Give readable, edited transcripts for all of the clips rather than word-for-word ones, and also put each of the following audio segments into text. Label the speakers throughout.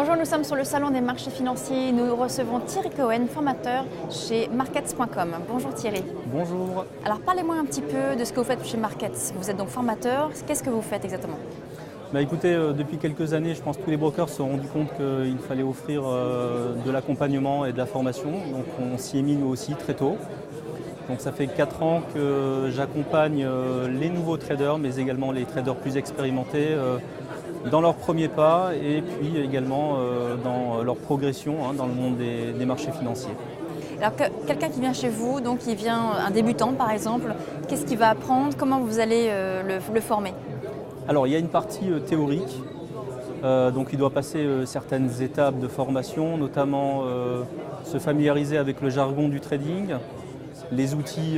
Speaker 1: Bonjour, nous sommes sur le salon des marchés financiers. Nous recevons Thierry Cohen, formateur chez Markets.com. Bonjour Thierry.
Speaker 2: Bonjour.
Speaker 1: Alors parlez-moi un petit peu de ce que vous faites chez Markets. Vous êtes donc formateur. Qu'est-ce que vous faites exactement ?
Speaker 2: Écoutez, depuis quelques années, je pense que tous les brokers se sont rendus compte qu'il fallait offrir de l'accompagnement et de la formation. Donc on s'y est mis nous aussi très tôt. Donc ça fait 4 ans que j'accompagne les nouveaux traders, mais également les traders plus expérimentés dans leurs premiers pas et puis également dans leur progression dans le monde des marchés financiers.
Speaker 1: Alors quelqu'un qui vient chez vous, donc il vient un débutant par exemple, qu'est-ce qu'il va apprendre ? Comment vous allez le former ?
Speaker 2: Alors il y a une partie théorique, donc il doit passer certaines étapes de formation, notamment se familiariser avec le jargon du trading, les outils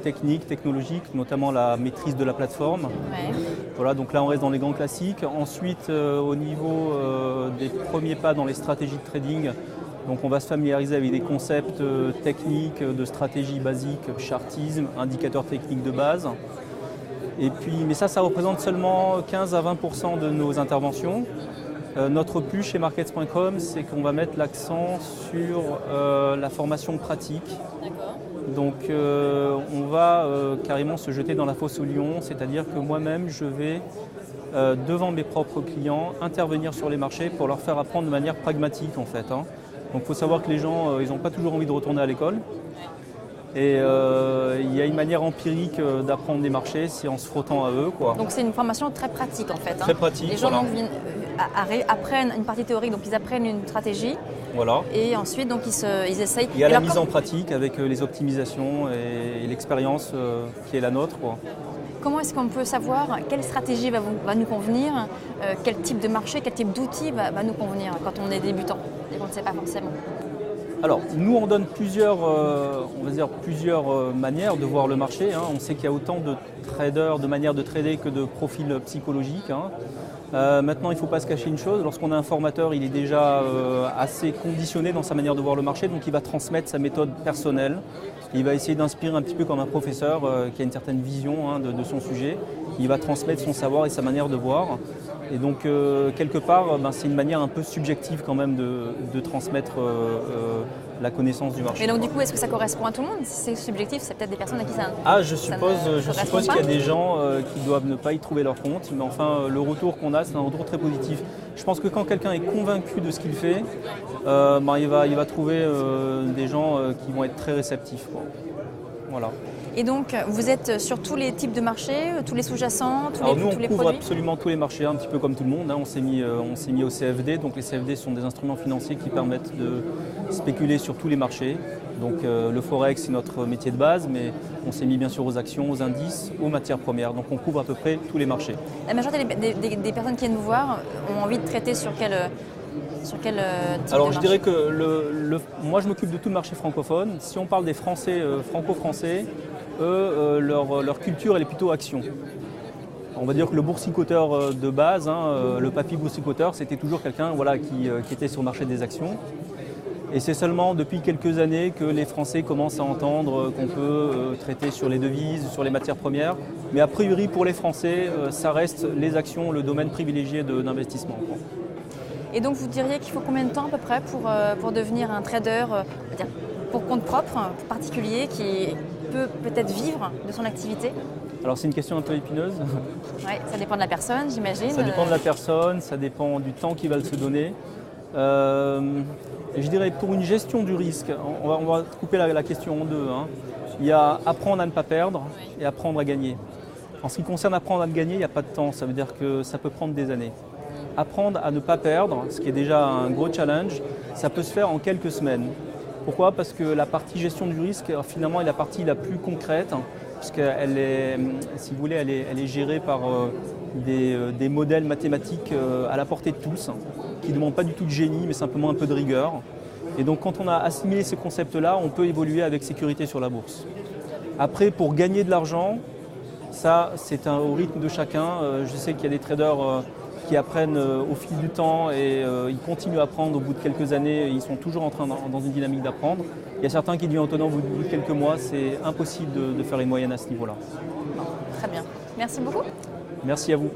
Speaker 2: techniques, technologiques, notamment la maîtrise de la plateforme.
Speaker 1: Ouais.
Speaker 2: Voilà, donc là on reste dans les grands classiques. Ensuite, au niveau des premiers pas dans les stratégies de trading, donc on va se familiariser avec des concepts techniques, de stratégie basique, chartisme, indicateurs techniques de base. Et puis, mais ça représente seulement 15 à 20% de nos interventions. Notre but chez Markets.com, c'est qu'on va mettre l'accent sur la formation pratique.
Speaker 1: D'accord.
Speaker 2: Donc on va carrément se jeter dans la fosse aux lions, c'est-à-dire que moi-même je vais devant mes propres clients intervenir sur les marchés pour leur faire apprendre de manière pragmatique en fait. Donc il faut savoir que les gens ils n'ont pas toujours envie de retourner à l'école. Et il y a une manière empirique d'apprendre des marchés, c'est en se frottant à eux, quoi.
Speaker 1: Donc c'est une formation très pratique en fait.
Speaker 2: Très pratique.
Speaker 1: Les gens
Speaker 2: voilà.
Speaker 1: donc, apprennent une partie théorique, donc ils apprennent une stratégie.
Speaker 2: Voilà.
Speaker 1: Et ensuite donc ils essayent.
Speaker 2: Il y a la mise en pratique avec les optimisations et l'expérience qui est la nôtre, quoi.
Speaker 1: Comment est-ce qu'on peut savoir quelle stratégie va nous convenir, quel type de marché, quel type d'outil va nous convenir quand on est débutant et qu'on ne sait pas forcément ?
Speaker 2: Alors, nous, on donne plusieurs manières de voir le marché. On sait qu'il y a autant de traders, de manières de trader que de profils psychologiques. Maintenant, il ne faut pas se cacher une chose. Lorsqu'on a un formateur, il est déjà assez conditionné dans sa manière de voir le marché. Donc, il va transmettre sa méthode personnelle. Il va essayer d'inspirer un petit peu comme un professeur qui a une certaine vision de son sujet. Il va transmettre son savoir et sa manière de voir. Et donc, quelque part, c'est une manière un peu subjective quand même de transmettre la connaissance du marché.
Speaker 1: Mais donc, du coup, est-ce que ça correspond à tout le monde ? Si c'est subjectif, c'est peut-être des personnes à qui ça.
Speaker 2: Je suppose qu'il y a des gens qui doivent ne pas y trouver leur compte. Mais enfin, le retour qu'on a, c'est un retour très positif. Je pense que quand quelqu'un est convaincu de ce qu'il fait, il va trouver des gens qui vont être très réceptifs, quoi. Voilà.
Speaker 1: Et donc, vous êtes sur tous les types de marchés, tous les sous-jacents, tous les produits ?
Speaker 2: Nous, on couvre absolument tous les marchés, un petit peu comme tout le monde. On s'est mis au CFD. Donc, les CFD sont des instruments financiers qui permettent de spéculer sur tous les marchés. Donc, le Forex, c'est notre métier de base, mais on s'est mis bien sûr aux actions, aux indices, aux matières premières. Donc, on couvre à peu près tous les marchés. La
Speaker 1: majorité des personnes qui viennent vous voir ont envie de traiter sur quel type
Speaker 2: Alors,
Speaker 1: de
Speaker 2: je dirais que moi, je m'occupe de tout le marché francophone. Si on parle des Français, franco-français, eux, leur culture, elle est plutôt action. On va dire que le boursicoteur de base, le papy boursicoteur, c'était toujours quelqu'un qui était sur le marché des actions. Et c'est seulement depuis quelques années que les Français commencent à entendre qu'on peut traiter sur les devises, sur les matières premières. Mais a priori, pour les Français, ça reste les actions, le domaine privilégié d'investissement.
Speaker 1: Et donc vous diriez qu'il faut combien de temps à peu près pour devenir un trader pour compte propre, particulier, qui peut peut-être vivre de son activité ?
Speaker 2: Alors c'est une question un peu épineuse.
Speaker 1: Oui, ça dépend de la personne, j'imagine.
Speaker 2: Ça dépend de la personne, ça dépend du temps qu'il va se donner. Je dirais pour une gestion du risque, on va couper la question en deux. Il y a apprendre à ne pas perdre et apprendre à gagner. En ce qui concerne apprendre à gagner, il n'y a pas de temps, ça veut dire que ça peut prendre des années. Apprendre à ne pas perdre, ce qui est déjà un gros challenge, ça peut se faire en quelques semaines. Pourquoi ? Parce que la partie gestion du risque, finalement, est la partie la plus concrète, puisqu'elle est, si vous voulez, elle est gérée par des modèles mathématiques à la portée de tous, qui ne demandent pas du tout de génie, mais simplement un peu de rigueur. Et donc, quand on a assimilé ces concepts-là, on peut évoluer avec sécurité sur la bourse. Après, pour gagner de l'argent, ça, c'est au rythme de chacun. Je sais qu'il y a des traders qui apprennent au fil du temps et ils continuent à apprendre au bout de quelques années. Ils sont toujours dans une dynamique d'apprendre. Il y a certains qui deviennent autonomes au bout de quelques mois. C'est impossible de faire une moyenne à ce niveau-là.
Speaker 1: Très bien. Merci beaucoup.
Speaker 2: Merci à vous.